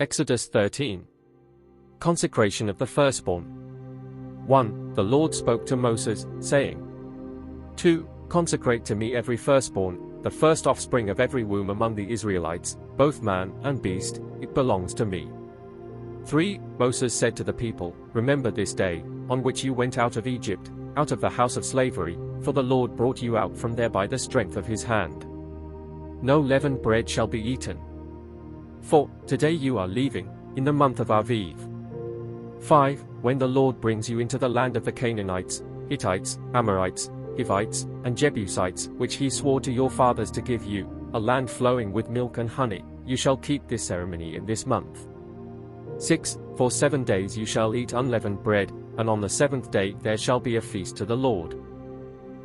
Exodus 13. Consecration of the firstborn. 1. The Lord spoke to Moses, saying, 2. Consecrate to me every firstborn, the first offspring of every womb among the Israelites, both man and beast, it belongs to me. 3. Moses said to the people, Remember this day, on which you went out of Egypt, out of the house of slavery, for the Lord brought you out from there by the strength of his hand. No leavened bread shall be eaten. 4. Today you are leaving, in the month of Aviv. 5. When the Lord brings you into the land of the Canaanites, Hittites, Amorites, Hivites, and Jebusites, which he swore to your fathers to give you, a land flowing with milk and honey, you shall keep this ceremony in this month. 6. For 7 days you shall eat unleavened bread, and on the 7th day there shall be a feast to the Lord.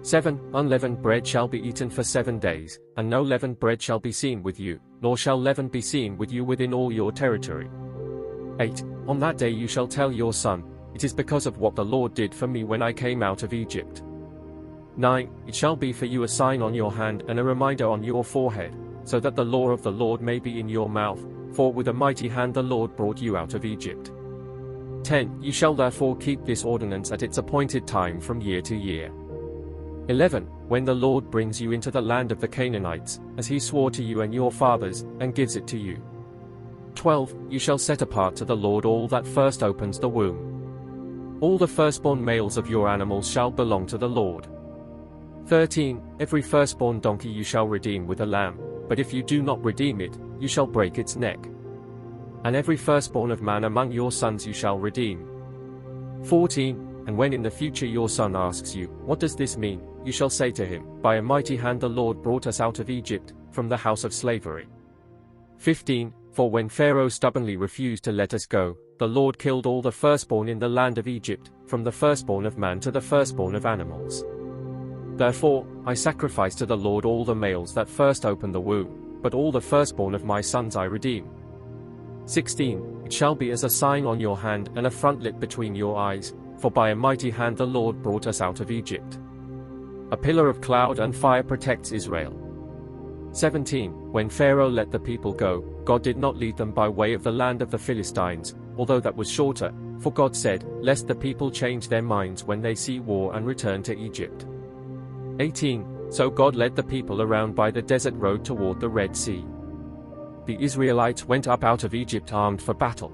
7. Unleavened bread shall be eaten for 7 days, and no leavened bread shall be seen with you, nor shall leaven be seen with you within all your territory. 8. On that day you shall tell your son, It is because of what the Lord did for me when I came out of Egypt. 9. It shall be for you a sign on your hand and a reminder on your forehead, so that the law of the Lord may be in your mouth, for with a mighty hand the Lord brought you out of Egypt. 10. You shall therefore keep this ordinance at its appointed time from year to year. 11. When the Lord brings you into the land of the Canaanites, as he swore to you and your fathers, and gives it to you. 12. You shall set apart to the Lord all that first opens the womb. All the firstborn males of your animals shall belong to the Lord. 13. Every firstborn donkey you shall redeem with a lamb, but if you do not redeem it, you shall break its neck. And every firstborn of man among your sons you shall redeem. 14. And when in the future your son asks you, What does this mean? You shall say to him, By a mighty hand the Lord brought us out of Egypt, from the house of slavery. 15. For when Pharaoh stubbornly refused to let us go, the Lord killed all the firstborn in the land of Egypt, from the firstborn of man to the firstborn of animals. Therefore, I sacrifice to the Lord all the males that first open the womb, but all the firstborn of my sons I redeem. 16. It shall be as a sign on your hand and a frontlet between your eyes, for by a mighty hand the Lord brought us out of Egypt. A pillar of cloud and fire protects Israel. 17. When Pharaoh let the people go, God did not lead them by way of the land of the Philistines, although that was shorter, for God said, Lest the people change their minds when they see war and return to Egypt. 18. So God led the people around by the desert road toward the Red Sea. The Israelites went up out of Egypt armed for battle.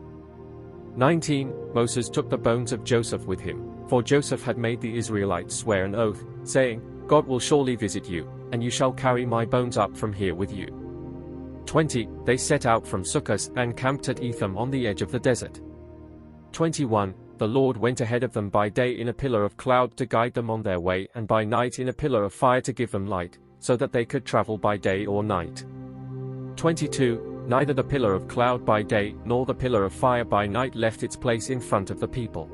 19. Moses took the bones of Joseph with him, for Joseph had made the Israelites swear an oath, saying, God will surely visit you, and you shall carry my bones up from here with you. 20. They set out from Sukkot and camped at Etham on the edge of the desert. 21. The Lord went ahead of them by day in a pillar of cloud to guide them on their way, and by night in a pillar of fire to give them light, so that they could travel by day or night. 22. Neither the pillar of cloud by day nor the pillar of fire by night left its place in front of the people.